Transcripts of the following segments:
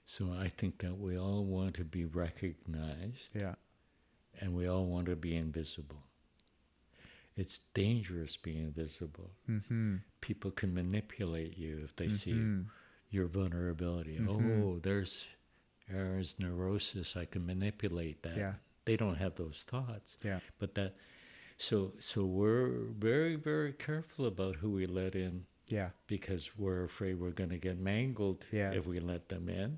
So I think that we all want to be recognized, Yeah. and we all want to be invisible. It's dangerous being invisible. Mm-hmm. People can manipulate you if they see Mm-hmm. your vulnerability. Mm-hmm. Oh, there's Aaron's neurosis. I can manipulate that. Yeah. They don't have those thoughts. Yeah. But that, so we're very, very careful about who we let in, Yeah. because we're afraid we're going to get mangled Yes. if we let them in.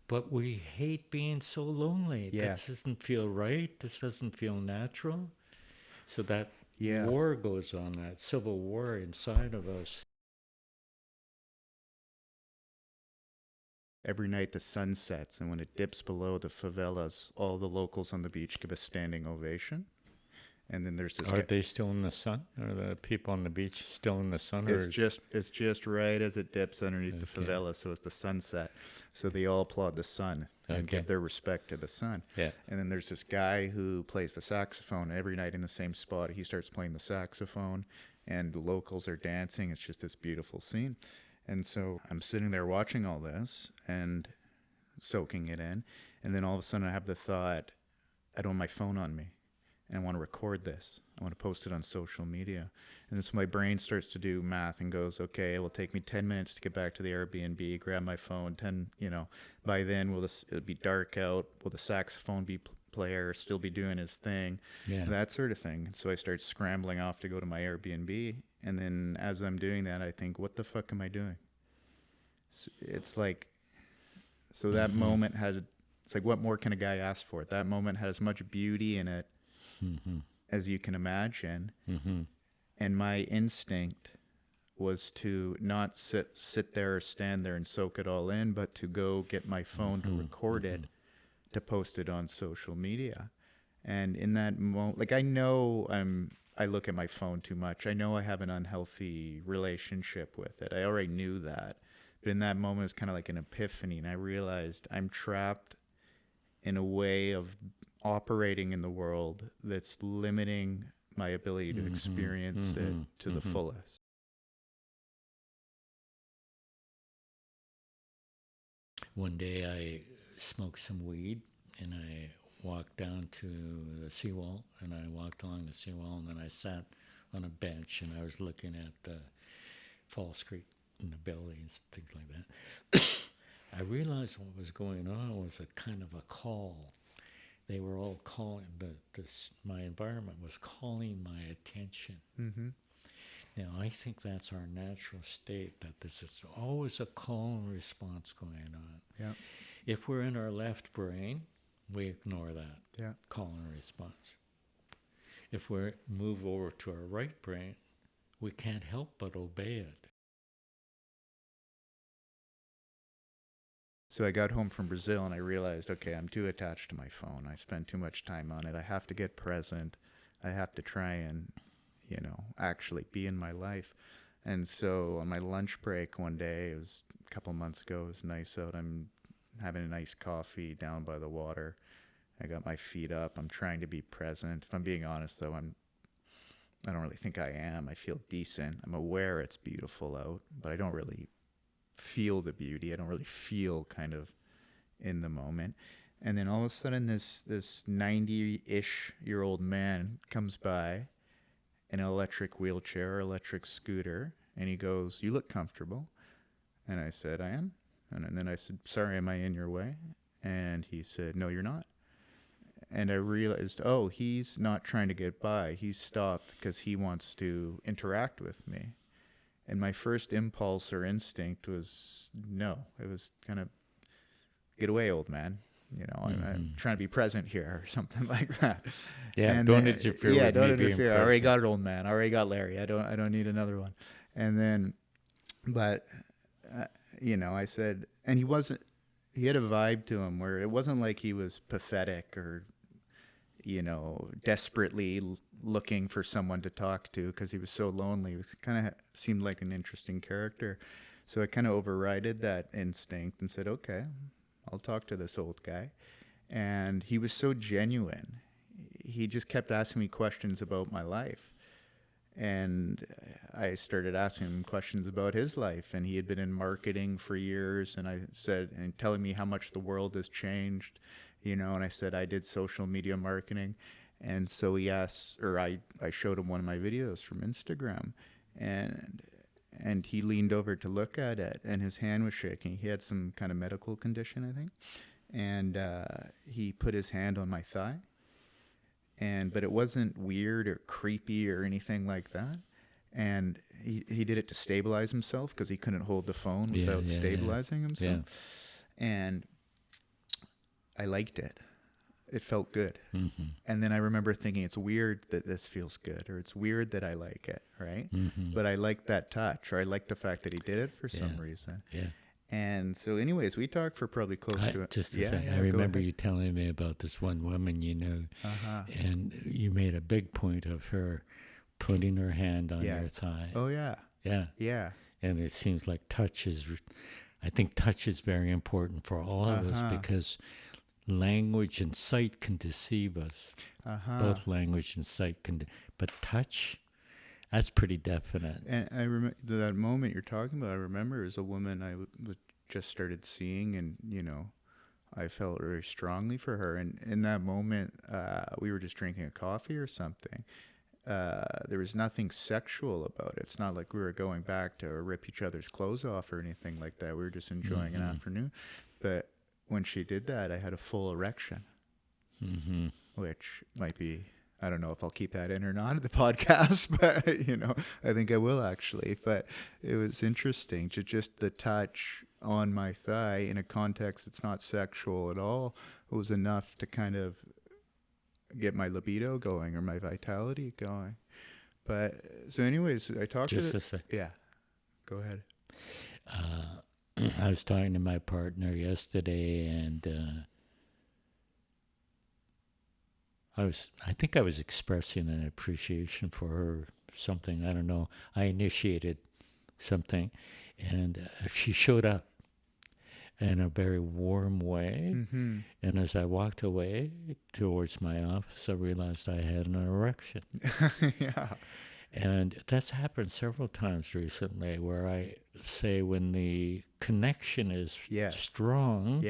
But we hate being so lonely. Yes. That doesn't feel right. This doesn't feel natural. So that Yeah. war goes on, that civil war inside of us. Every night the sun sets, and when it dips below the favelas, all the locals on the beach give a standing ovation. And then there's this Are guy. they still in the sun? Are the people on the beach still in the sun? It's just right as it dips underneath the Okay. favela, so it's the sunset. So they all applaud the sun and Okay. give their respect to the sun. Yeah. And then there's this guy who plays the saxophone every night in the same spot. He starts playing the saxophone, and the locals are dancing. It's just this beautiful scene. And so I'm sitting there watching all this and soaking it in. And then all of a sudden I have the thought, I don't have my phone on me, and I want to record this. I want to post it on social media. And so my brain starts to do math and goes, okay, it will take me 10 minutes to get back to the Airbnb, grab my phone, by then it'll be dark out, will the saxophone player still be doing his thing? Yeah. That sort of thing. So I start scrambling off to go to my Airbnb. And then as I'm doing that, I think, what the fuck am I doing? It's like, so that moment it's like, what more can a guy ask for? That moment had as much beauty in it as you can imagine. And my instinct was to not sit there or stand there and soak it all in, but to go get my phone to record it, to post it on social media. And in that moment, like, I look at my phone too much. I know I have an unhealthy relationship with it. I already knew that. But in that moment, it was kind of like an epiphany. And I realized I'm trapped in a way of operating in the world that's limiting my ability to experience it to the fullest. One day I smoked some weed, and I walked down to the seawall, and I walked along the seawall, and then I sat on a bench, and I was looking at the Falls Creek and the buildings, things like that. I realized what was going on was a kind of a call. They were all calling, my environment was calling my attention. Mm-hmm. Now, I think that's our natural state, that there's always a call and response going on. Yeah. If we're in our left brain, we ignore that Yeah. call and response. If we move over to our right brain, we can't help but obey it. So I got home from Brazil and I realized, okay, I'm too attached to my phone. I spend too much time on it. I have to get present. I have to try and, actually be in my life. And so on my lunch break one day, it was a couple months ago, it was nice out. I'm having a nice coffee down by the water. I got my feet up. I'm trying to be present. If I'm being honest, though, I don't really think I am. I feel decent. I'm aware it's beautiful out, but I don't really feel the beauty. I don't really feel kind of in the moment. And then all of a sudden this 90-ish year old man comes by in an electric wheelchair, electric scooter, and he goes, "You look comfortable." And I said, "I am." And then I said, "Sorry, am I in your way?" And he said, "No, you're not." And I realized, oh, he's not trying to get by. He's stopped because he wants to interact with me. And my first impulse or instinct was no. It was kind of, get away, old man. I'm trying to be present here or something like that. Yeah, And don't then, interfere yeah, with don't me being interfere. I already present. got it, old man. I already got Larry. I don't need another one. And then, but I said, and he had a vibe to him where it wasn't like he was pathetic or desperately looking for someone to talk to because he was so lonely. It kind of seemed like an interesting character. So I kind of overrided that instinct and said, okay, I'll talk to this old guy. And he was so genuine. He just kept asking me questions about my life. And I started asking him questions about his life, and he had been in marketing for years. And I said, and telling me how much the world has changed, and I said I did social media marketing. And so he asked, or I showed him one of my videos from Instagram, and he leaned over to look at it, and his hand was shaking. He had some kind of medical condition, I think. And he put his hand on my thigh, but it wasn't weird or creepy or anything like that. And he did it to stabilize himself because he couldn't hold the phone without stabilizing himself. Yeah. And I liked it. It felt good. Mm-hmm. And then I remember thinking, it's weird that this feels good, or it's weird that I like it, right? Mm-hmm. But I liked that touch, or I liked the fact that he did it for some reason. Yeah. And so anyways, we talked for probably close to it. Just a second. I remember you telling me about this one woman you know, and you made a big point of her putting her hand on your thigh. Oh, yeah. Yeah. Yeah. And it seems like I think touch is very important for all of us, because language and sight can deceive us. Both language and sight can, but touch, that's pretty definite. And I remember that moment you're talking about. I remember as a woman I just started seeing, and I felt very strongly for her. And in that moment, we were just drinking a coffee or something. There was nothing sexual about it. It's not like we were going back to rip each other's clothes off or anything like that. We were just enjoying an afternoon. But when she did that, I had a full erection, which might be, I don't know if I'll keep that in or not at the podcast, but, I think I will actually. But it was interesting to just the touch on my thigh in a context that's not sexual at all. It was enough to kind of get my libido going, or my vitality going. But so anyways, I talked just to a second. Yeah, go ahead. I was talking to my partner yesterday, and I think I was expressing an appreciation for her, something, I don't know. I initiated something, and she showed up in a very warm way. Mm-hmm. And as I walked away towards my office, I realized I had an erection. Yeah. And that's happened several times recently, where I say when the connection is strong,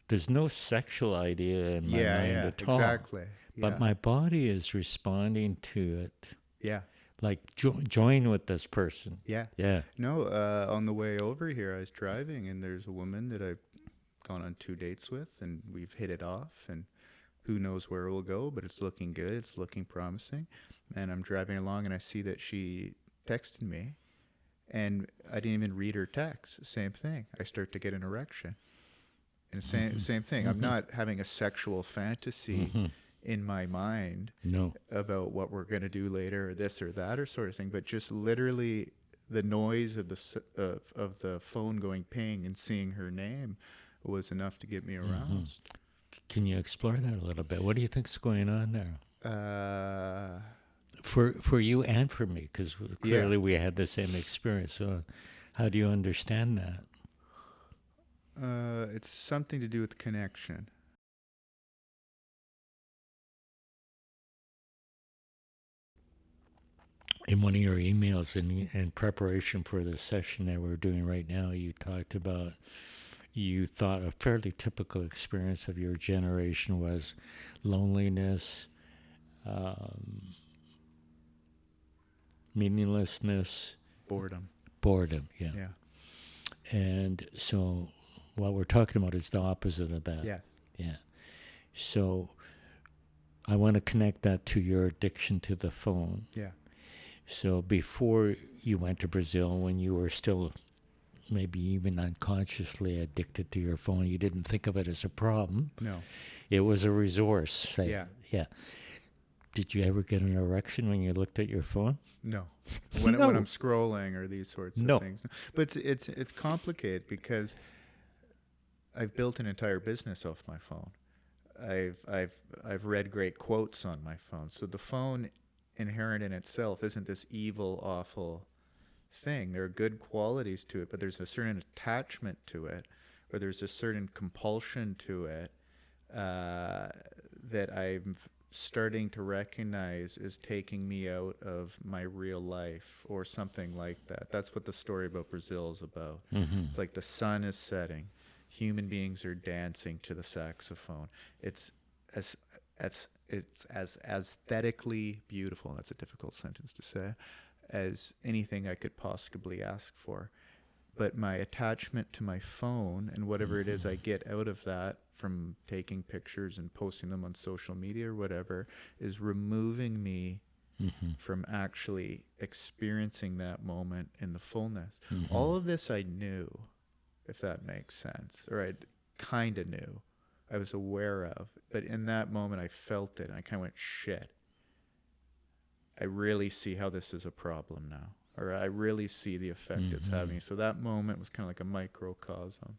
there's no sexual idea in my mind at all. Exactly. But my body is responding to it. Yeah. Like, join with this person. Yeah. Yeah. No, on the way over here, I was driving, and there's a woman that I've gone on 2 dates with, and we've hit it off, and who knows where it will go, but it's looking good. It's looking promising. And I'm driving along, and I see that she texted me, and I didn't even read her text. Same thing. I start to get an erection. And same thing. Mm-hmm. I'm not having a sexual fantasy in my mind about what we're going to do later, or this or that, or sort of thing, but just literally the noise of the phone going ping and seeing her name was enough to get me aroused. Can you explore that a little bit? What do you think's going on there? For you and for me, because clearly we had the same experience. So how do you understand that? It's something to do with connection. In one of your emails in preparation for the session that we're doing right now, you talked about, you thought a fairly typical experience of your generation was loneliness, meaninglessness, boredom, yeah. And so what we're talking about is the opposite of that. Yes. Yeah. So I want to connect that to your addiction to the phone. Yeah. So before you went to Brazil, when you were still maybe even unconsciously addicted to your phone, you didn't think of it as a problem. No. It was a resource. Yeah. Did you ever get an erection when you looked at your phone? No. When I'm scrolling or these sorts of things. But it's complicated because I've built an entire business off my phone. I've read great quotes on my phone. So the phone inherent in itself isn't this evil, awful thing. There are good qualities to it, but there's a certain attachment to it, or there's a certain compulsion to it that starting to recognize is taking me out of my real life or something like that. That's what the story about Brazil is about. It's like the sun is setting, human beings are dancing to the saxophone. It's as it's as aesthetically beautiful, that's a difficult sentence to say, as anything I could possibly ask for. But my attachment to my phone and whatever it is I get out of that from taking pictures and posting them on social media or whatever is removing me from actually experiencing that moment in the fullness. All of this I knew, if that makes sense, or I kind of knew, I was aware of, but in that moment I felt it and I kind of went, shit, I really see how this is a problem now, or I really see the effect it's having. So that moment was kind of like a microcosm.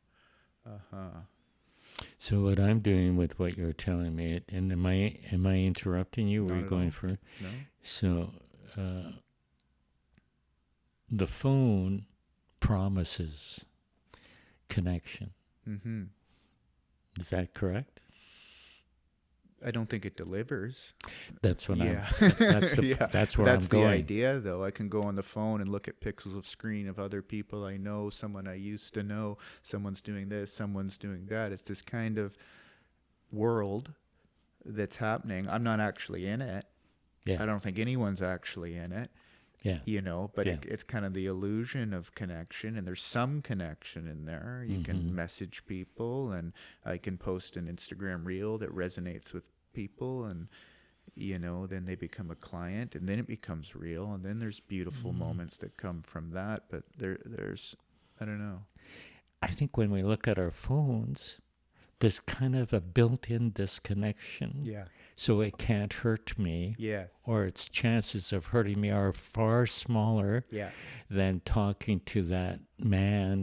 So what I'm doing with what you're telling me, and am I interrupting you? Were you going for? No. So the phone promises connection. Is that correct? I don't think it delivers. That's what Yeah. that's the Yeah. that's where That's I'm the going. idea, though. I can go on the phone and look at pixels of screen of other people I know, someone I used to know, someone's doing this, someone's doing that. It's this kind of world that's happening. I'm not actually in it. Yeah. I don't think anyone's actually in it. Yeah. You know, but Yeah. it's kind of the illusion of connection, and there's some connection in there. You can message people, and I can post an Instagram reel that resonates with people, and you know, then they become a client, and then it becomes real, and then there's beautiful moments that come from that. But there's I don't know. I think when we look at our phones, there's kind of a built-in disconnection. Yeah. So it can't hurt me. Yes. Or its chances of hurting me are far smaller Yeah. than talking to that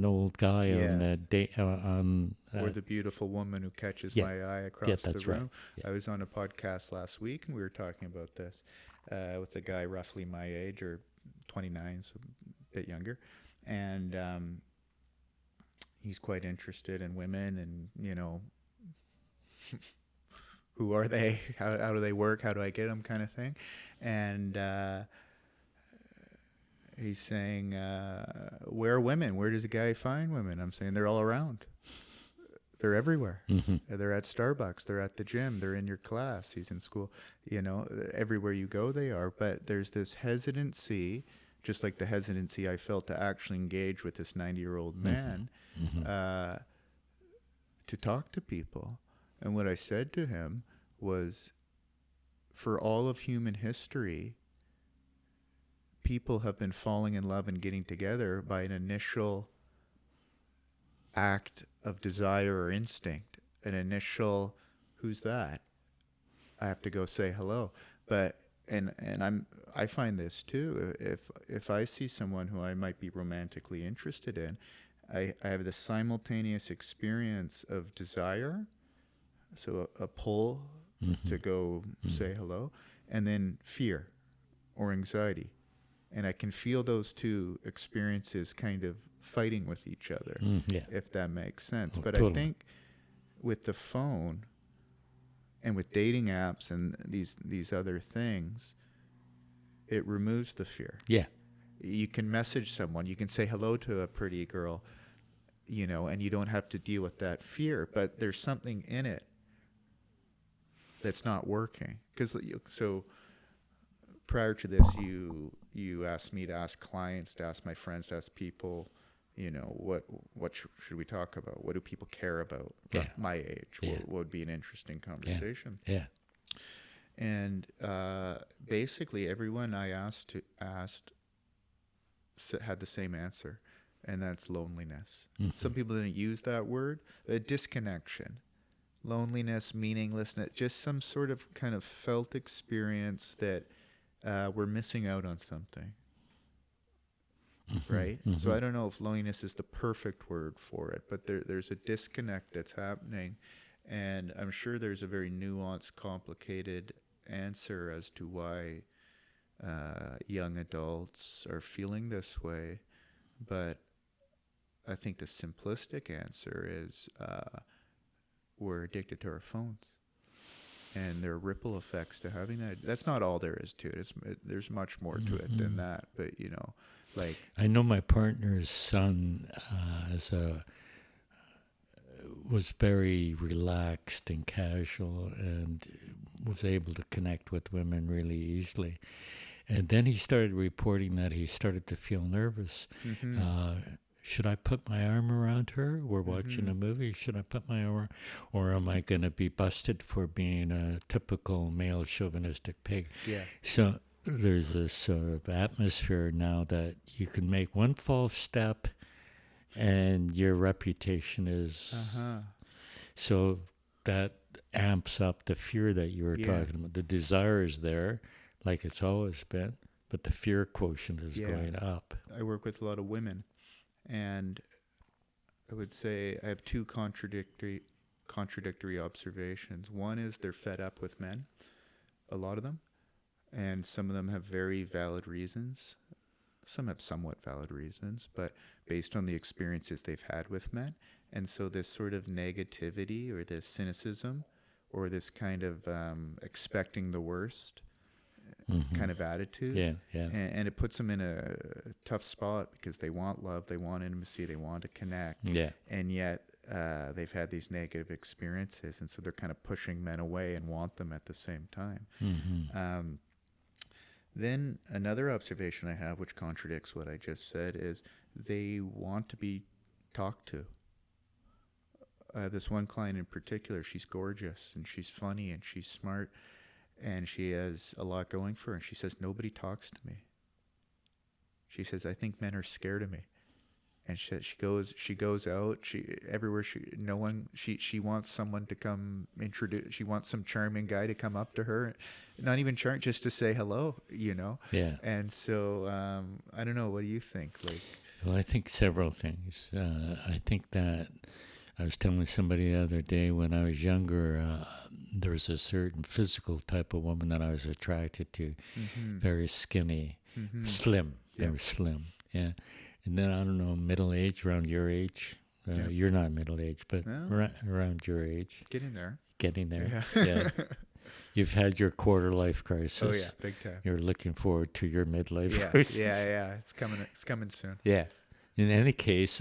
old guy on the day Or the beautiful woman who catches yeah. my eye across the that's room. right. Yeah. I was on a podcast last week, and we were talking about this with a guy roughly my age, or 29, so a bit younger. And he's quite interested in women and, you know, who are they? How do they work? How do I get them, kind of thing. And he's saying, where are women? Where does a guy find women? I'm saying they're all around. They're everywhere. They're at Starbucks. They're at the gym. They're in your class. He's in school. You know, everywhere you go, they are. But there's this hesitancy, just like the hesitancy I felt to actually engage with this 90-year-old man, to talk to people. And what I said to him was, for all of human history, people have been falling in love and getting together by an initial act of desire or instinct, an initial, who's that? I have to go say hello. But and I find this too. If I see someone who I might be romantically interested in, I have the simultaneous experience of desire, so a pull to go say hello, and then fear or anxiety. And I can feel those two experiences kind of fighting with each other, if that makes sense. But totally. I think with the phone and with dating apps and these other things, it removes the fear. Yeah. You can message someone, you can say hello to a pretty girl, you know, and you don't have to deal with that fear. But there's something in it that's not working. So prior to this, you asked me to ask clients, to ask my friends, to ask people, you know, what should we talk about? What do people care about? Yeah. My age, what would be an interesting conversation? Yeah. And basically, everyone I asked had the same answer, and that's loneliness. Some people didn't use that word. A disconnection, loneliness, meaninglessness, just some sort of kind of felt experience that we're missing out on something. Right? So I don't know if loneliness is the perfect word for it, but there's a disconnect that's happening, and I'm sure there's a very nuanced, complicated answer as to why young adults are feeling this way. But I think the simplistic answer is we're addicted to our phones. and there are ripple effects to having that. That's not all there is to it. There's much more to it than that. But you know, like I know my partner's son was very relaxed and casual and was able to connect with women really easily. And then he started reporting that he started to feel nervous. Should I put my arm around her? We're watching a movie. Should I put my arm? Or am I going to be busted for being a typical male chauvinistic pig? yeah, So there's this sort of atmosphere now that you can make one false step and your reputation is... So that amps up the fear that you were talking about. The desire is there, like it's always been, but the fear quotient is going up. I work with a lot of women, and I would say I have two contradictory observations. One is they're fed up with men, a lot of them, and some of them have very valid reasons. Some have somewhat valid reasons, but based on the experiences they've had with men. And so this sort of negativity or this cynicism or this kind of expecting the worst kind of attitude. And it puts them in a tough spot because they want love, they want intimacy, they want to connect. And yet they've had these negative experiences. And so they're kind of pushing men away and want them at the same time. Then another observation I have, which contradicts what I just said, is they want to be talked to. I have this one client in particular. She's gorgeous and she's funny and she's smart and she has a lot going for her. And she says, nobody talks to me. She says, I think men are scared of me. And she goes out, everywhere she wants someone to come introduce, she wants some charming guy to come up to her, not even charming, just to say hello, you know? And so, I don't know, what do you think? Like, well, I think several things. I think that I was telling somebody the other day when I was younger, there was a certain physical type of woman that I was attracted to, very skinny, slim, very slim, And then, I don't know, middle age, around your age. You're not middle age, but around your age. Getting there. Yeah. You've had your quarter life crisis. Oh, yeah, big time. You're looking forward to your midlife crisis. Yeah. It's coming soon. Yeah. In any case,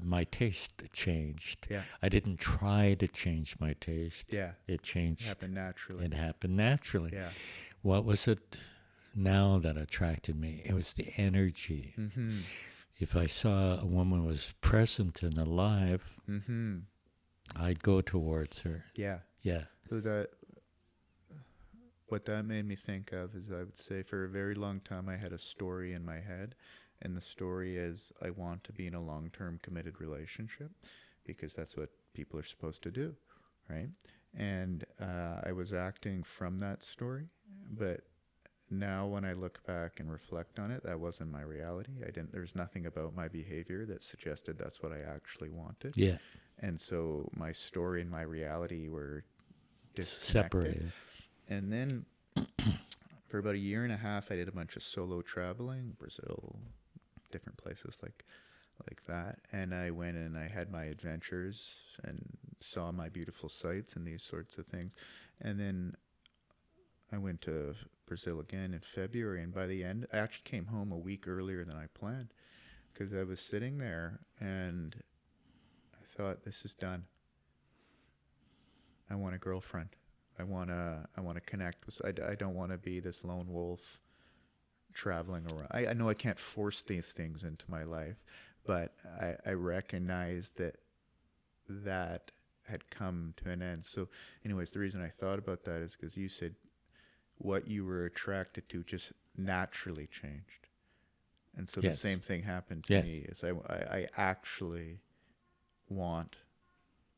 my taste changed. I didn't try to change my taste. It changed. It happened naturally. What was it now that attracted me? It was the energy. If I saw a woman was present and alive, I'd go towards her. So what that made me think of is, I would say, for a very long time I had a story in my head, and the story is I want to be in a long-term committed relationship because that's what people are supposed to do, right? And I was acting from that story, but now when I look back and reflect on it, that wasn't my reality. There's nothing about my behavior that suggested that's what I actually wanted. And so my story and my reality were separated. And then for about a year and a half, I did a bunch of solo traveling, Brazil, different places like that. And I went and I had my adventures and saw my beautiful sights and these sorts of things. And then I went to Brazil again in February, and by the end, I actually came home a week earlier than I planned because I was sitting there and I thought, this is done. I want a girlfriend. I want to connect with. I don't want to be this lone wolf traveling around. I know I can't force these things into my life, but I recognize that had come to an end. So anyways, the reason I thought about that is because you said what you were attracted to just naturally changed. And so the same thing happened to me. Is I actually want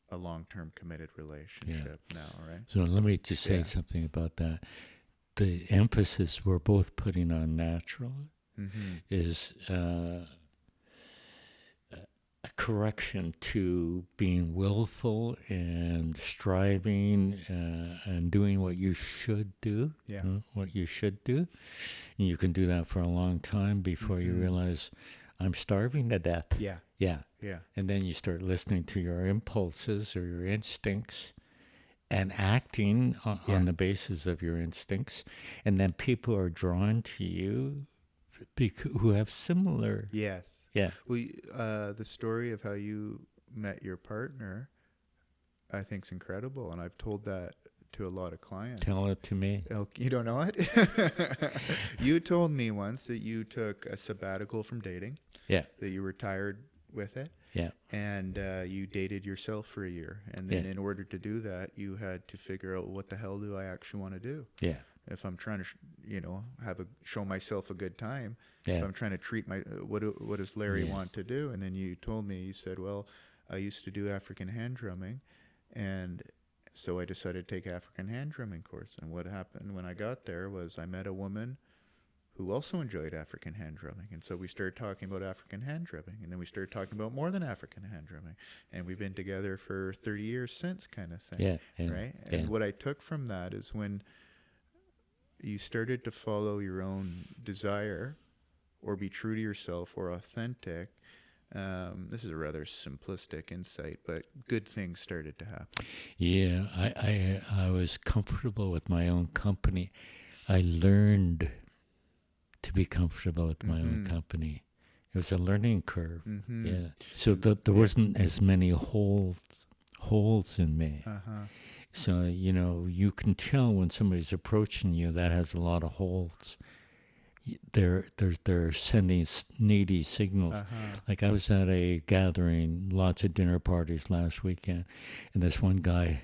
a long-term committed relationship now, right? So let me just say something about that. The emphasis we're both putting on natural is a correction to being willful and striving and doing what you should do. What you should do. And you can do that for a long time before you realize I'm starving to death. Yeah. And then you start listening to your impulses or your instincts, and acting Yeah. on the basis of your instincts, and then people are drawn to you who have similar. Yes. Yeah, Well, the story of how you met your partner, I think, is incredible, and I've told that to a lot of clients. tell it to me. Oh, you don't know it? You told me once that you took a sabbatical from dating, Yeah, that you retired with it, yeah, and you dated yourself for a year. And then Yeah. in order to do that, you had to figure out, what the hell do I actually want to do? yeah, If I'm trying to, show myself a good time, if yeah, I'm trying to treat my, what does Larry Yes. want to do? And then you told me, you said, well, I used to do African hand drumming, and so I decided to take African hand drumming course. And what happened when I got there was I met a woman who also enjoyed African hand drumming. And so we started talking about African hand drumming, and then we started talking about more than African hand drumming. And we've been together for 30 years since, kind of thing. yeah, yeah, Right? yeah. And what I took from that is when you started to follow your own desire or be true to yourself or authentic, this is a rather simplistic insight, but good things started to happen. Yeah, I was comfortable with my own company. I learned to be comfortable with my own company. It was a learning curve. Yeah. So there wasn't as many holes in me. So, you can tell when somebody's approaching you that has a lot of holes. They're sending needy signals. Like I was at a gathering, lots of dinner parties last weekend, and this one guy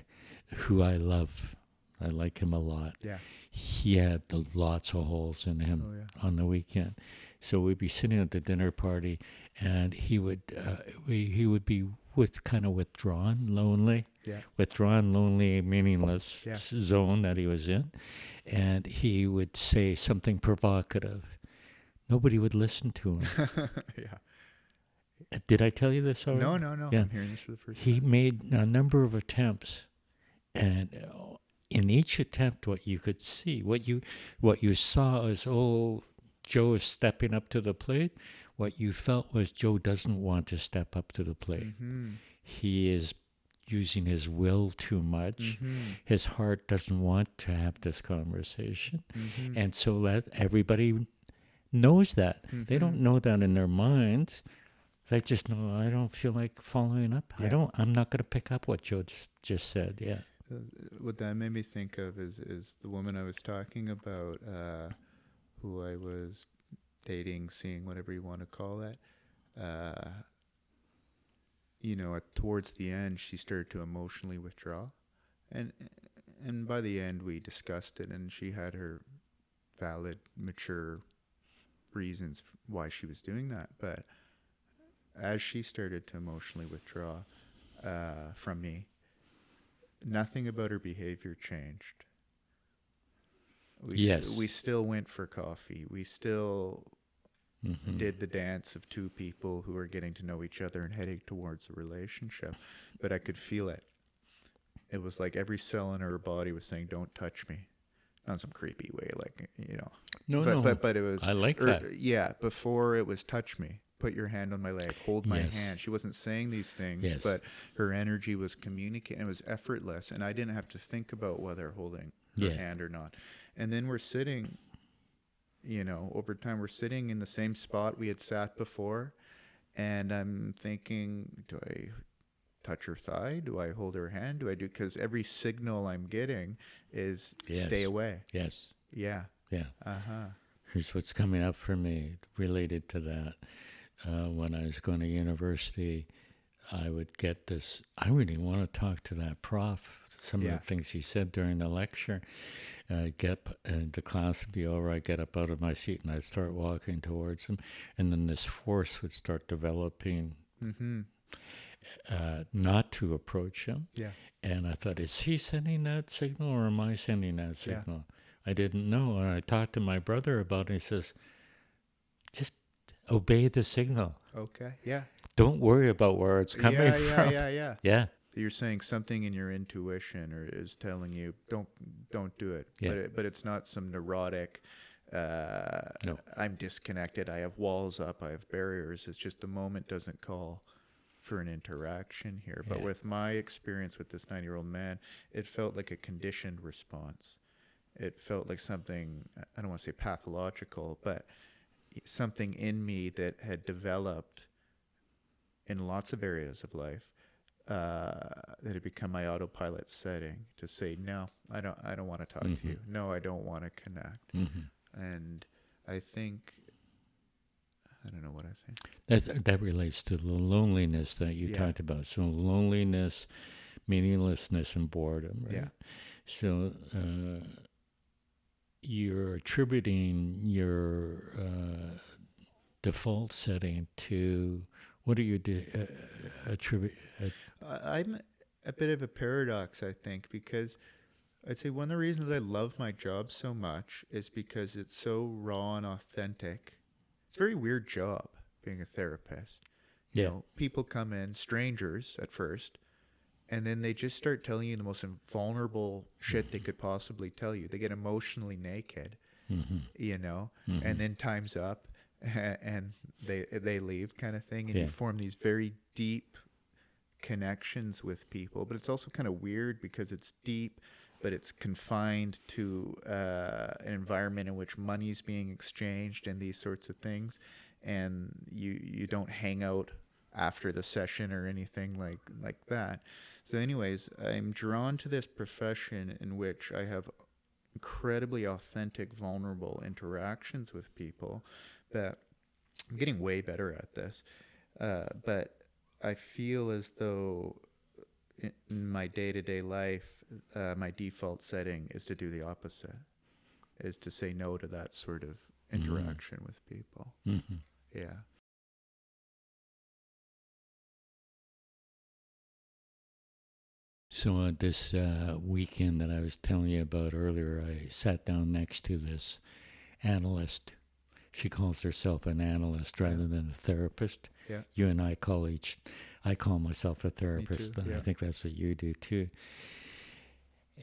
who I love, I like him a lot. Yeah. He had lots of holes in him Oh, yeah. on the weekend. So we'd be sitting at the dinner party, and he would be kind of withdrawn, lonely, meaningless Yeah. zone that he was in, and he would say something provocative. Nobody would listen to him. Yeah. Did I tell you this already? No. Yeah. I'm hearing this for the first He time. made a number of attempts, and in each attempt, what you could see, what you saw is, Joe is stepping up to the plate. What you felt was Joe doesn't want to step up to the plate. He is using his will too much. His heart doesn't want to have this conversation. And so that everybody knows that. They don't know that in their minds. They just know, I don't feel like following up. Yeah. I'm not going to pick up what Joe just said. Yeah. What that made me think of is the woman I was talking about, who I was dating, seeing, whatever you want to call it. Towards the end, she started to emotionally withdraw, and by the end, we discussed it, and she had her valid, mature reasons why she was doing that. But as she started to emotionally withdraw from me, nothing about her behavior changed. We still went for coffee. We still did the dance of two people who are getting to know each other and heading towards a relationship. But I could feel it. It was like every cell in her body was saying, "Don't touch me," not some creepy way, No. But it was. I like that. Yeah, before it was touch me. Put your hand on my leg. Hold my Yes. hand. She wasn't saying these things, Yes. but her energy was communicating. It was effortless, and I didn't have to think about whether holding her hand or not. And then we're sitting, over time, we're sitting in the same spot we had sat before, and I'm thinking, do I touch her thigh? Do I hold her hand? Because every signal I'm getting is stay away. Yes. Yeah. Yeah. Uh-huh. Here's what's coming up for me related to that. When I was going to university, I would get this. I really want to talk to that prof. Some of the things he said during the lecture. The class would be over. I'd get up out of my seat and I'd start walking towards him. And then this force would start developing not to approach him. Yeah. And I thought, is he sending that signal or am I sending that signal? I didn't know. And I talked to my brother about it. He says, just obey the signal. Okay. Yeah. Don't worry about where it's coming from. Yeah. Yeah. So you're saying something in your intuition is telling you don't do it. Yeah. But it's not some neurotic. No. I'm disconnected. I have walls up. I have barriers. It's just the moment doesn't call. for an interaction here. But Yeah. with my experience with this 9-year-old man, it felt like a conditioned response. It felt like something, I don't want to say pathological, but something in me that had developed in lots of areas of life, that had become my autopilot setting to say, no, I don't want to talk to you. No, I don't want to connect. And I think, I don't know what I think. That relates to the loneliness that you talked about. So loneliness, meaninglessness, and boredom, right? Yeah. So you're attributing your default setting to, what do you attribute? I'm a bit of a paradox, I think, because I'd say one of the reasons I love my job so much is because it's so raw and authentic. It's a very weird job being a therapist. You know, people come in, strangers at first, and then they just start telling you the most vulnerable shit they could possibly tell you. They get emotionally naked, you know, and then time's up and they leave, kind of thing. And you form these very deep connections with people. But it's also kind of weird because it's deep, but it's confined to an environment in which money's being exchanged and these sorts of things. And you don't hang out after the session or anything like that. So anyways, I'm drawn to this profession in which I have incredibly authentic, vulnerable interactions with people. That I'm getting way better at this. But I feel as though in my day-to-day life, my default setting is to do the opposite, is to say no to that sort of interaction with people. Yeah. So this weekend that I was telling you about earlier, I sat down next to this analyst. She calls herself an analyst rather than a therapist. Yeah. You and I I call myself a therapist, and yeah. I think that's what you do too.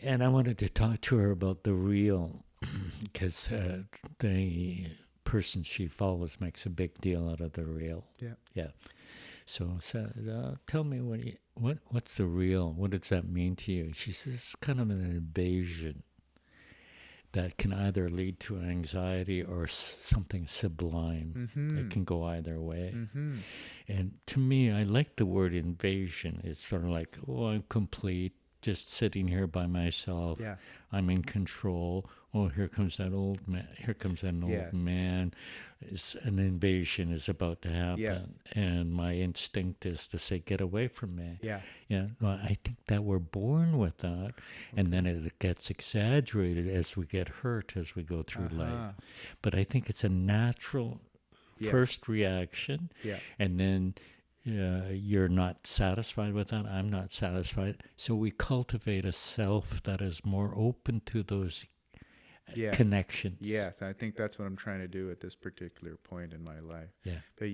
And I wanted to talk to her about the real, because the person she follows makes a big deal out of the real. Yeah. Yeah. So tell me what's the real? What does that mean to you? She says it's kind of an invasion that can either lead to anxiety or something sublime. It can go either way. And to me, I like the word invasion. It's sort of like, oh, I'm complete, just sitting here by myself. Yeah. I'm in control. Oh, here comes that old man. Here comes an old man. An invasion is about to happen. And my instinct is to say, get away from me. Yeah. Yeah. Well, I think that we're born with that. And then it gets exaggerated as we get hurt, as we go through life. But I think it's a natural first reaction. Yeah. And then you're not satisfied with that. I'm not satisfied. So we cultivate a self that is more open to those connections. Yes, I think that's what I'm trying to do at this particular point in my life. Yeah. But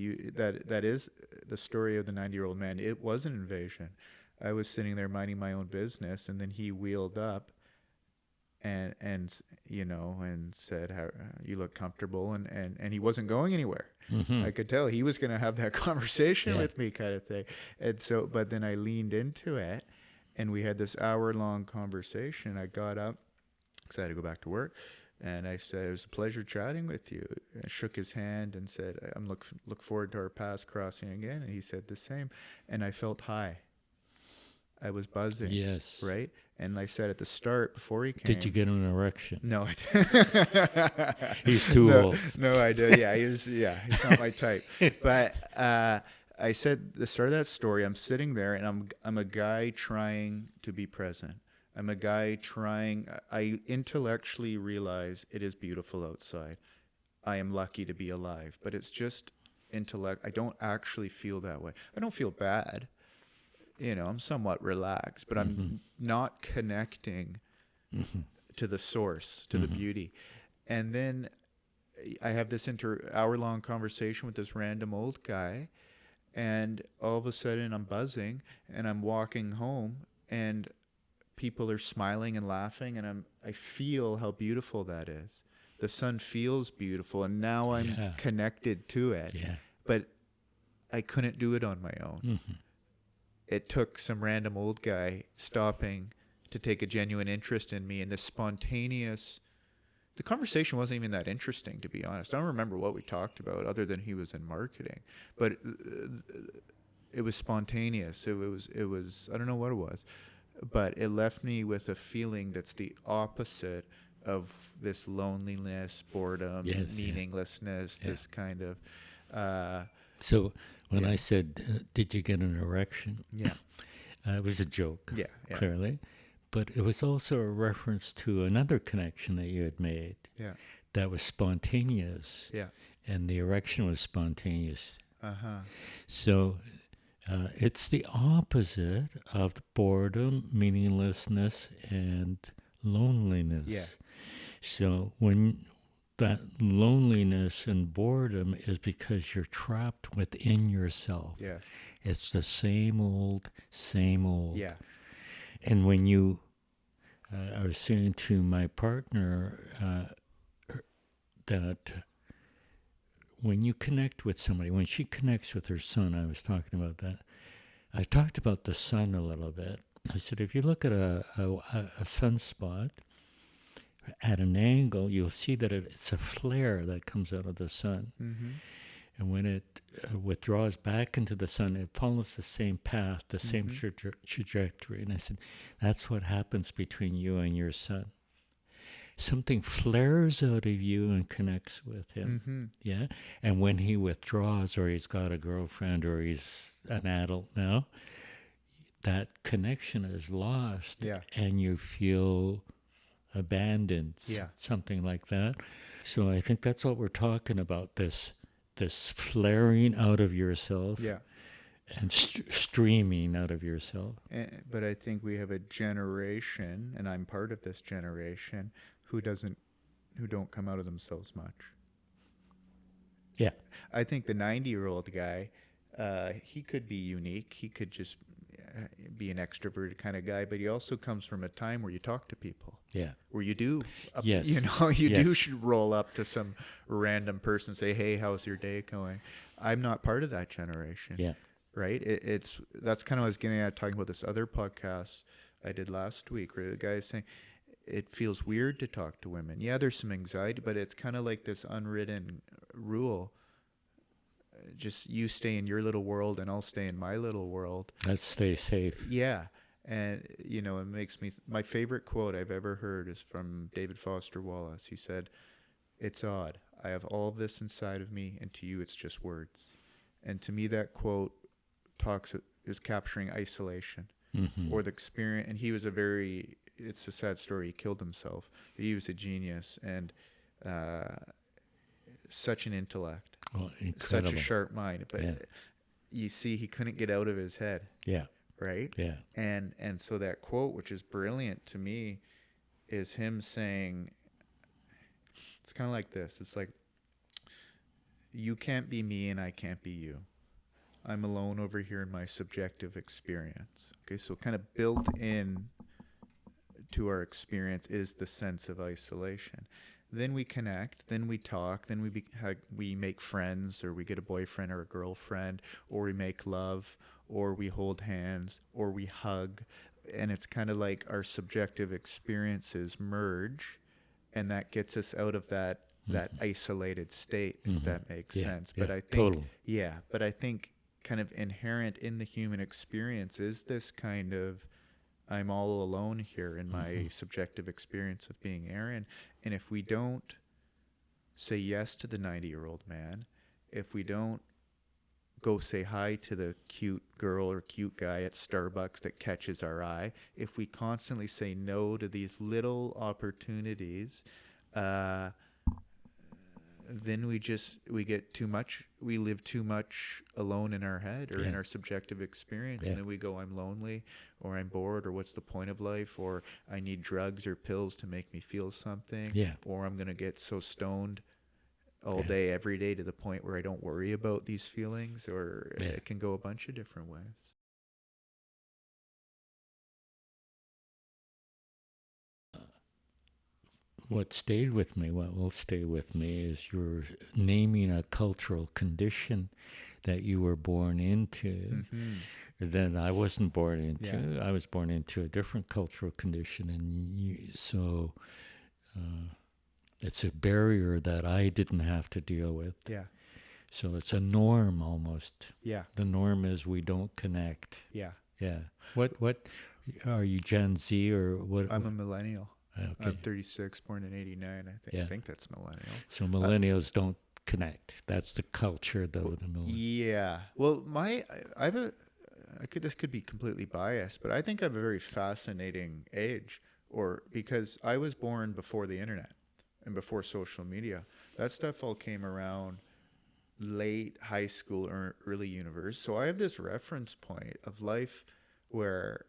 that is the story of the 90-year-old man. It was an invasion. I was sitting there minding my own business, and then he wheeled up and you know, and said, "How you look comfortable," and he wasn't going anywhere. I could tell he was going to have that conversation with me, kind of thing. And so, but then I leaned into it, and we had this hour-long conversation. I got up, excited to go back to work, and I said, "It was a pleasure chatting with you." I shook his hand and said, "I'm look forward to our paths crossing again." And he said the same, and I felt high. I was buzzing. Yes. Right? And I said at the start, before he came... Did you get an erection? No, I didn't. He's too old. No, I did. Yeah, he's not my type. But I said the start of that story, I'm sitting there, and I'm a guy trying to be present. I'm a guy trying... I intellectually realize it is beautiful outside. I am lucky to be alive. But it's just intellect. I don't actually feel that way. I don't feel bad. You know, I'm somewhat relaxed, but I'm not connecting to the source, to the beauty. And then I have this hour-long conversation with this random old guy, and all of a sudden I'm buzzing, and I'm walking home, and people are smiling and laughing, and I feel how beautiful that is. The sun feels beautiful, and now I'm connected to it. Yeah. But I couldn't do it on my own. it took some random old guy stopping to take a genuine interest in me, and this spontaneous. The conversation wasn't even that interesting, to be honest. I don't remember what we talked about other than he was in marketing, but it was spontaneous. It was I don't know what it was, but it left me with a feeling that's the opposite of this loneliness, boredom, Yes, yeah, meaninglessness, yeah. this kind of uh, So when yeah, I said, "Did you get an erection?" yeah, It was a joke, yeah, yeah, clearly, but it was also a reference to another connection that you had made yeah, that was spontaneous, yeah. and the erection was spontaneous. Uh-huh. So it's the opposite of boredom, meaninglessness, and Yeah, loneliness. So when that loneliness and boredom is because you're trapped within yourself. yes, It's the same old, same old. yeah, And when you, I was saying to my partner that when you connect with somebody, when she connects with her son, I was talking about that. I talked about the sun a little bit. I said, if you look at a sunspot at an angle, you'll see that it's a flare that comes out of the sun. mm-hmm, And when it withdraws back into the sun, it follows the same path, the same mm-hmm, trajectory. And I said, that's what happens between you and your son. Something flares out of you and connects with him. mm-hmm, Yeah. And when he withdraws, or he's got a girlfriend, or he's an adult now, that connection is lost yeah, and you feel abandoned, yeah, something like that. So I think that's what we're talking about, this flaring out of yourself yeah. and streaming out of yourself. But I think we have a generation, and I'm part of this generation, who doesn't, who don't come out of themselves much. Yeah. I think the 90-year-old guy, he could be unique. He could just be an extroverted kind of guy, but he also comes from a time where you talk to people, Yeah. where you do, Yes. you do Yes. should roll up to some random person, say, "Hey, how's your day going?" I'm not part of that generation, Yeah. right? It's that's kind of what I was getting at talking about this other podcast I did last week, where the guy is saying it feels weird to talk to women. Yeah, there's some anxiety, but it's kind of like this unwritten rule. Just you stay in your little world and I'll stay in my little world. Let's stay safe. Yeah. And, it makes me, my favorite quote I've ever heard is from David Foster Wallace. He said, "It's odd. I have all of this inside of me, and to you it's just words." And to me, that quote is capturing isolation Mm-hmm. or the experience. And he was it's a sad story. He killed himself. But he was a genius and such an intellect, Oh, such a incredible. sharp mind. But Yeah. you see, he couldn't get out of his head, Yeah. right? Yeah. And so that quote, which is brilliant to me, is him saying, it's kind of like this. It's like, you can't be me and I can't be you. I'm alone over here in my subjective experience. Okay, so kind of built in to our experience is the sense of isolation. Then we connect, then we talk, then we make friends, or we get a boyfriend or a girlfriend, or we make love, or we hold hands, or we hug. And it's kind of like our subjective experiences merge, and that gets us out of that isolated state, if that makes Yeah. sense. Yeah. But I think, Totally. yeah, but I think kind of inherent in the human experience is this kind of, I'm all alone here in my subjective experience of being Aaron. And if we don't say yes to the 90-year-old man, if we don't go say hi to the cute girl or cute guy at Starbucks that catches our eye, if we constantly say no to these little opportunities, then we get too much, we live too much alone in our head or in Yeah. our subjective experience. Yeah. And then we go, I'm lonely, or I'm bored, or what's the point of life, or I need drugs or pills to make me feel something, Yeah. or I'm going to get so stoned all Yeah. day every day to the point where I don't worry about these feelings, or Yeah. it can go a bunch of different ways. What stayed with me, what will stay with me, is you're naming a cultural condition that you were born into that I wasn't born into. Yeah. I was born into a different cultural condition, and so it's a barrier that I didn't have to deal with. Yeah. So it's a norm almost. Yeah. The norm is we don't connect. Yeah. Yeah. What are you, Gen Z or what? I'm a millennial. Okay. I'm 36, born in 89. I think. Yeah. I think that's millennial. So millennials don't connect. That's the culture, though. The millennials. Yeah. Well, this could be completely biased, but I think I have a very fascinating age, or because I was born before the internet and before social media. That stuff all came around late high school or early university. So I have this reference point of life where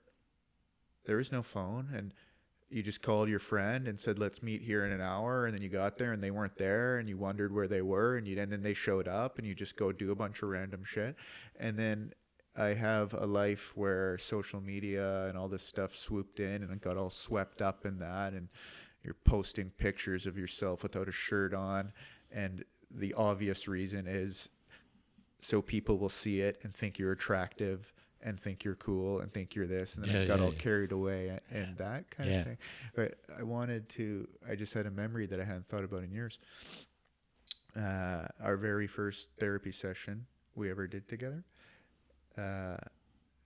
there was no phone, and you just called your friend and said, let's meet here in an hour. And then you got there and they weren't there, and you wondered where they were, and then they showed up, and you just go do a bunch of random shit. And then I have a life where social media and all this stuff swooped in, and I got all swept up in that. And you're posting pictures of yourself without a shirt on. And the obvious reason is so people will see it and think you're attractive and think you're cool and think you're this. And then I got all carried away and that kind of thing. But I just had a memory that I hadn't thought about in years. Our very first therapy session we ever did together.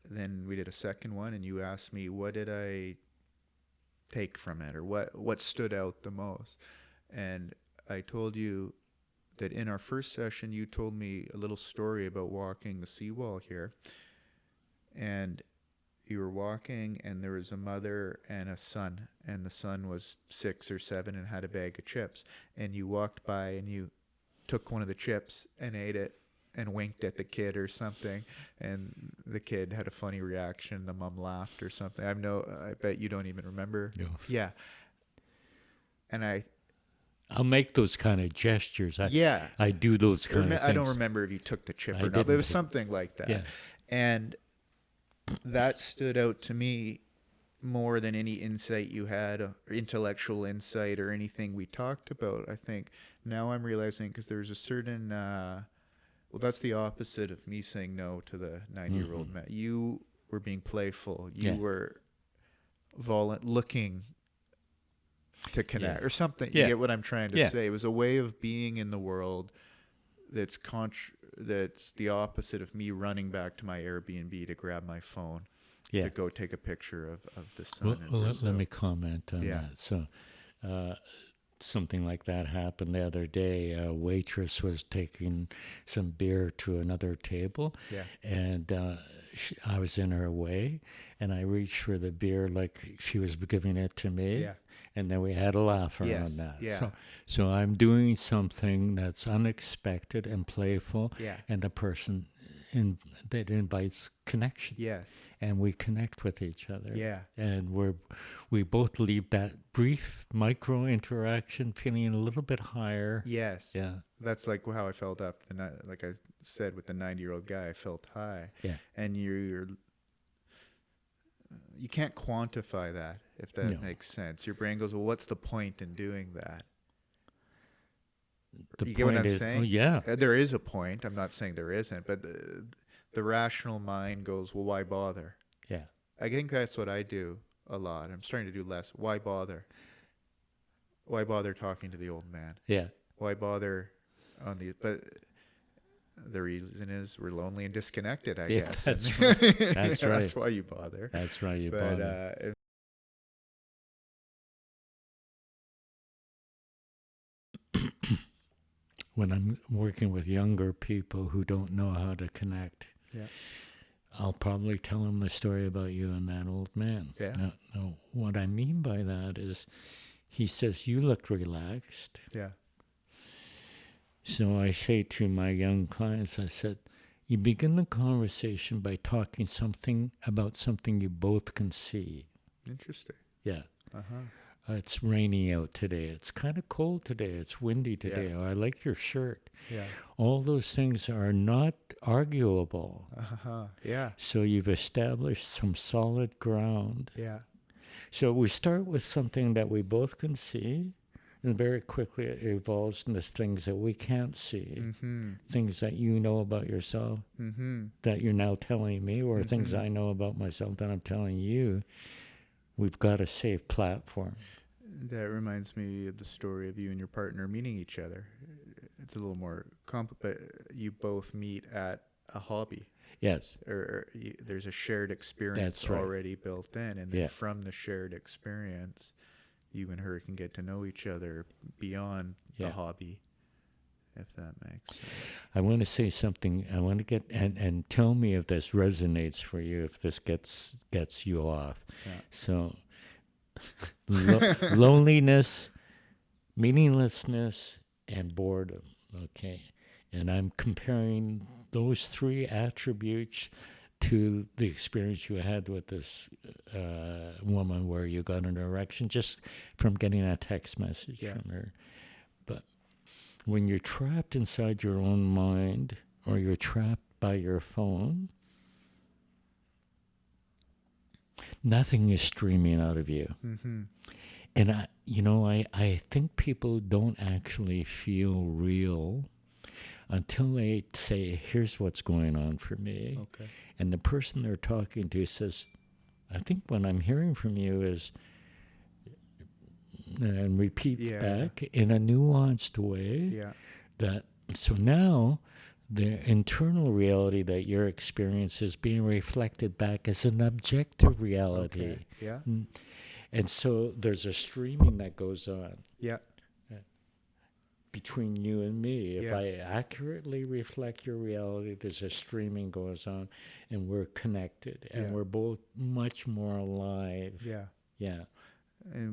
Then we did a second one, and you asked me, what did I take from it, or what stood out the most? And I told you that in our first session, you told me a little story about walking the seawall here. And you were walking, and there was a mother and a son, and the son was 6 or 7 and had a bag of chips. And you walked by and you took one of the chips and ate it and winked at the kid or something. And the kid had a funny reaction. The mom laughed or something. I bet you don't even remember. No. Yeah. And I'll make those kind of gestures. I do those kind of things. I don't remember if you took the chip or not, but it was something like that. Yeah. And that stood out to me more than any insight you had, or intellectual insight, or anything we talked about. I think now I'm realizing, because there's a certain, well, that's the opposite of me saying no to the 90-year-old man. You were being playful. You were looking to connect or something. You get what I'm trying to say? It was a way of being in the world that's the opposite of me running back to my Airbnb to grab my phone to go take a picture of the sun. Let me comment on that. So something like that happened the other day. A waitress was taking some beer to another table, and I was in her way, and I reached for the beer like she was giving it to me. And then we had a laugh around that. So I'm doing something that's unexpected and playful, and the person that invites connection. And we connect with each other. And we both leave that brief micro interaction feeling a little bit higher. That's like how I felt after like I said with the 90-year-old guy. I felt high. And you can't quantify that, if that makes sense. Your brain goes, well, what's the point in doing that? You get what I'm saying? Oh, yeah. There is a point. I'm not saying there isn't, but the rational mind goes, well, why bother? I think that's what I do a lot. I'm starting to do less. Why bother? Why bother talking to the old man? Why bother on the... But the reason is we're lonely and disconnected, I guess. That's right. That's right. That's why you bother. That's right. You bother. When I'm working with younger people who don't know how to connect, I'll probably tell them the story about you and that old man. Now, what I mean by that is, he says, you look relaxed. So I say to my young clients, I said, you begin the conversation by talking about something you both can see. Interesting. It's raining out today. It's kind of cold today. It's windy today. Or I like your shirt. All those things are not arguable. So you've established some solid ground. So we start with something that we both can see, And very quickly it evolves into things that we can't see, Mm-hmm. things that you know about yourself Mm-hmm. that you're now telling me, or things Mm-hmm. I know about myself that I'm telling you. We've got a safe platform. That reminds me of the story of you and your partner meeting each other. It's a little more but you both meet at a hobby, Yes, or there's a shared experience that's right. already built in, and then Yeah. from the shared experience, you and her can get to know each other beyond the Yeah. hobby, if that makes sense. I want to say something. I want to get and tell me if this resonates for you, if this gets you off. Yeah. So, loneliness, meaninglessness, and boredom. Okay, and I'm comparing those three attributes to the experience you had with this woman, where you got an erection just from getting a text message Yeah. from her. But when you're trapped inside your own mind, or you're trapped by your phone, nothing is streaming out of you. Mm-hmm. And I think people don't actually feel real until they say, here's what's going on for me. Okay. And the person they're talking to says, I think what I'm hearing from you is, and repeats back in a nuanced way. Yeah. That so now the internal reality that your experience is being reflected back as an objective reality. Okay. Yeah. And so there's a streaming that goes on Yeah. between you and me. If Yeah. I accurately reflect your reality, there's a streaming goes on, and we're connected, and Yeah. we're both much more alive. Yeah. Yeah.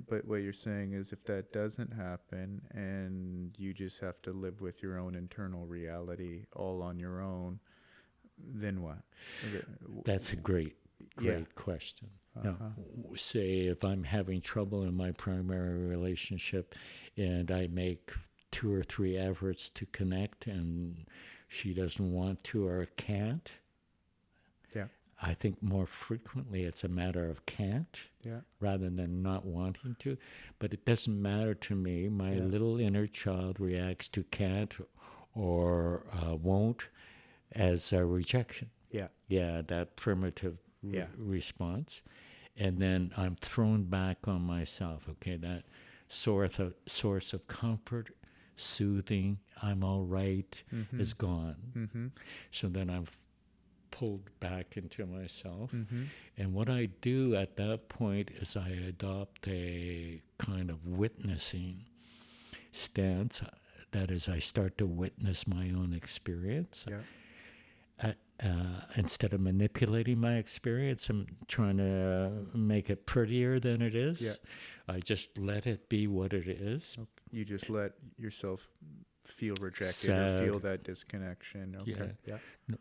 But what you're saying is, if that doesn't happen and you just have to live with your own internal reality all on your own, then what? That's a great question. Now, say if I'm having trouble in my primary relationship and I make 2 or 3 efforts to connect and she doesn't want to or can't, Yeah. I think more frequently it's a matter of can't rather than not wanting to. But it doesn't matter to me. My little inner child reacts to can't or won't as a rejection. Yeah. Yeah, that primitive response. And then I'm thrown back on myself. Okay, that source of comfort, soothing, I'm all right, is gone. Mm-hmm. So then I'm pulled back into myself. Mm-hmm. And what I do at that point is I adopt a kind of witnessing stance. That is, I start to witness my own experience. Yeah. Instead of manipulating my experience and trying to make it prettier than it is, I just let it be what it is. Okay. You just let yourself feel rejected Sad. or feel that disconnection. Okay. Yeah. No,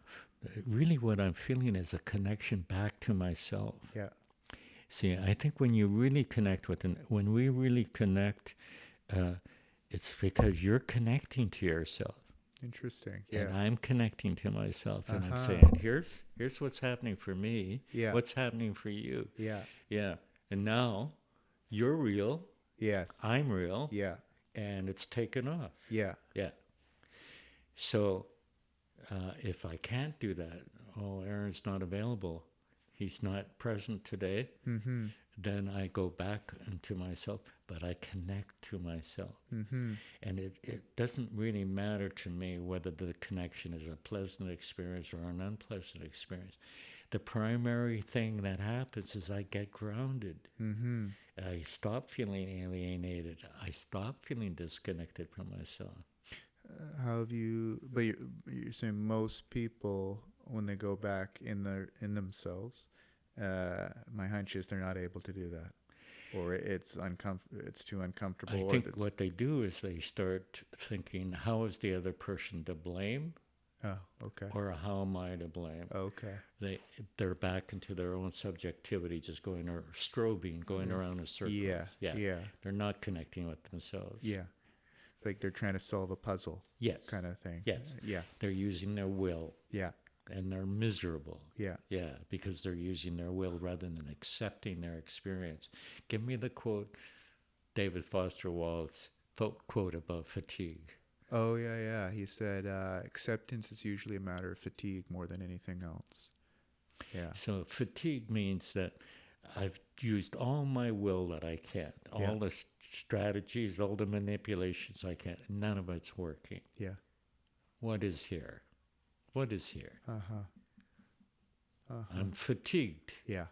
really what I'm feeling is a connection back to myself. Yeah. See, I think when you really connect when we really connect, it's because you're connecting to yourself. Interesting. Yeah. And I'm connecting to myself, and I'm Uh-huh. saying, here's what's happening for me. Yeah. What's happening for you? Yeah. Yeah. And now you're real. Yes. I'm real. Yeah. And it's taken off. Yeah. Yeah. So if I can't do that, Aaron's not available, he's not present today, Mm-hmm. then I go back into myself, but I connect to myself. Mm-hmm. And it doesn't really matter to me whether the connection is a pleasant experience or an unpleasant experience. The primary thing that happens is I get grounded. Mm-hmm. I stop feeling alienated. I stop feeling disconnected from myself. How have you? But you're saying most people, when they go back in themselves, my hunch is they're not able to do that, or it's too uncomfortable. I think what they do is they start thinking, how is the other person to blame? Oh, okay. Or how am I to blame? Okay. They're back into their own subjectivity, just going or strobing, going around in circles. Yeah. They're not connecting with themselves. Yeah. It's like they're trying to solve a puzzle. Yes. Kind of thing. Yes. Yeah. They're using their will. Yeah. And they're miserable. Yeah. Yeah, because they're using their will rather than accepting their experience. Give me the quote, David Foster Wallace, quote about fatigue. Oh, yeah. He said, acceptance is usually a matter of fatigue more than anything else. Yeah. So fatigue means that I've used all my will that I can, Yeah. all the strategies, all the manipulations I can. None of it's working. Yeah. What is here? What is here? Uh-huh. I'm fatigued. Yeah.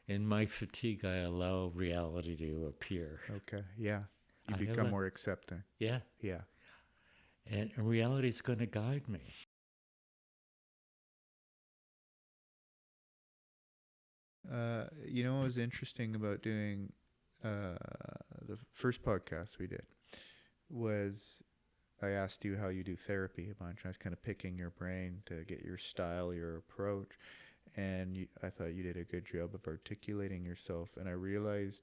In my fatigue, I allow reality to appear. Okay. Yeah. You I become allow- more accepting. Yeah. Yeah. And reality is going to guide me. You know what was interesting about doing the first podcast we did was I asked you how you do therapy a bunch. I was kind of picking your brain to get your style, your approach, and I thought you did a good job of articulating yourself. And I realized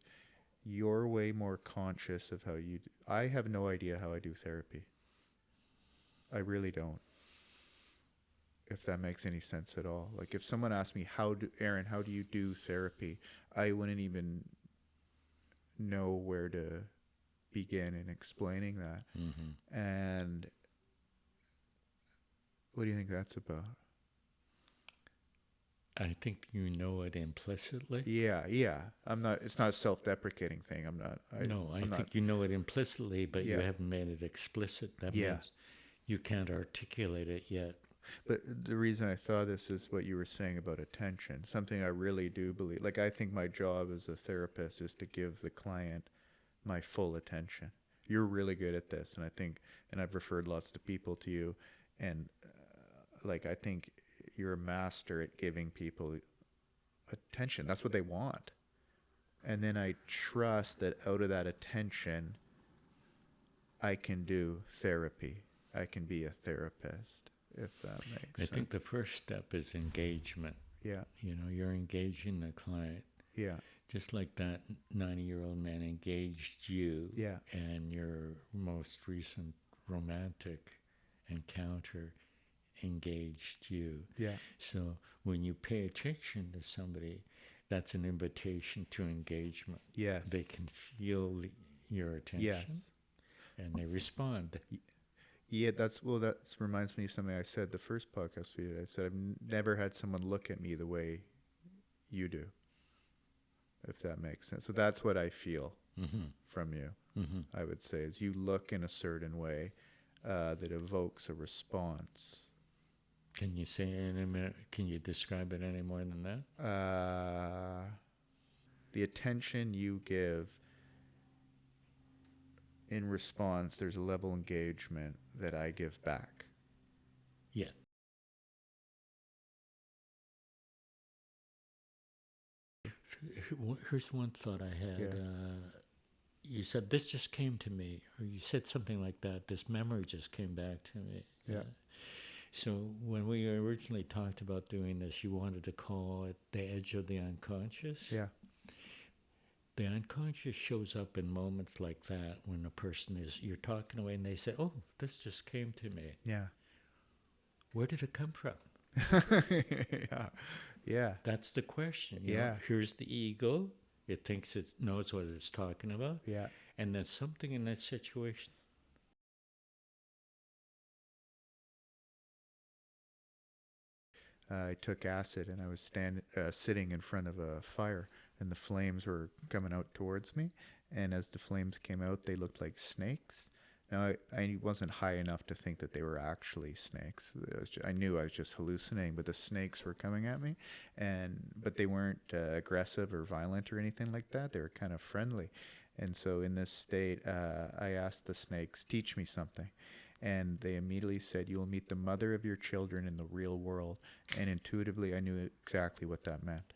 you're way more conscious of how you. I have no idea how I do therapy. I really don't. If that makes any sense at all. Like if someone asked me, Aaron, how do you do therapy? I wouldn't even know where to begin in explaining that. Mm-hmm. And what do you think that's about? I think you know it implicitly. Yeah. It's not a self-deprecating thing. I think you know it implicitly, but you Yeah. haven't made it explicit. That Yeah. means you can't articulate it yet. But the reason I thought this is what you were saying about attention, something I really do believe. Like, I think my job as a therapist is to give the client my full attention. You're really good at this. And I think, and I've referred lots of people to you. And I think you're a master at giving people attention. That's what they want. And then I trust that out of that attention, I can do therapy. I can be a therapist, if that makes sense. I think the first step is engagement. Yeah. You're engaging the client. Yeah. Just like that 90-year-old man engaged you. Yeah. And your most recent romantic encounter engaged you. Yeah. So when you pay attention to somebody, that's an invitation to engagement. Yes. They can feel your attention. Yes. And they respond. Yeah, that reminds me of something I said the first podcast we did. I said I've never had someone look at me the way you do, if that makes sense. So that's what I feel from you. I would say is you look in a certain way that evokes a response. Can you say it in a minute? Can you describe it any more than that? The attention you give in response, there's a level of engagement that I give back. Yeah. Here's one thought I had. Yeah. You said, this just came to me, or you said something like that. This memory just came back to me. Yeah. So when we originally talked about doing this, you wanted to call it the edge of the unconscious. Yeah. The unconscious shows up in moments like that when a person you're talking away and they say, oh, this just came to me. Yeah. Where did it come from? Yeah. That's the question. Yeah. Here's the ego. It thinks it knows what it's talking about. Yeah. And then something in that situation. I took acid and I was sitting in front of a fire and the flames were coming out towards me. And as the flames came out, they looked like snakes. Now, I wasn't high enough to think that they were actually snakes. I knew I was just hallucinating, but the snakes were coming at me. But they weren't aggressive or violent or anything like that. They were kind of friendly. And so in this state, I asked the snakes, teach me something. And they immediately said, you will meet the mother of your children in the real world. And intuitively, I knew exactly what that meant.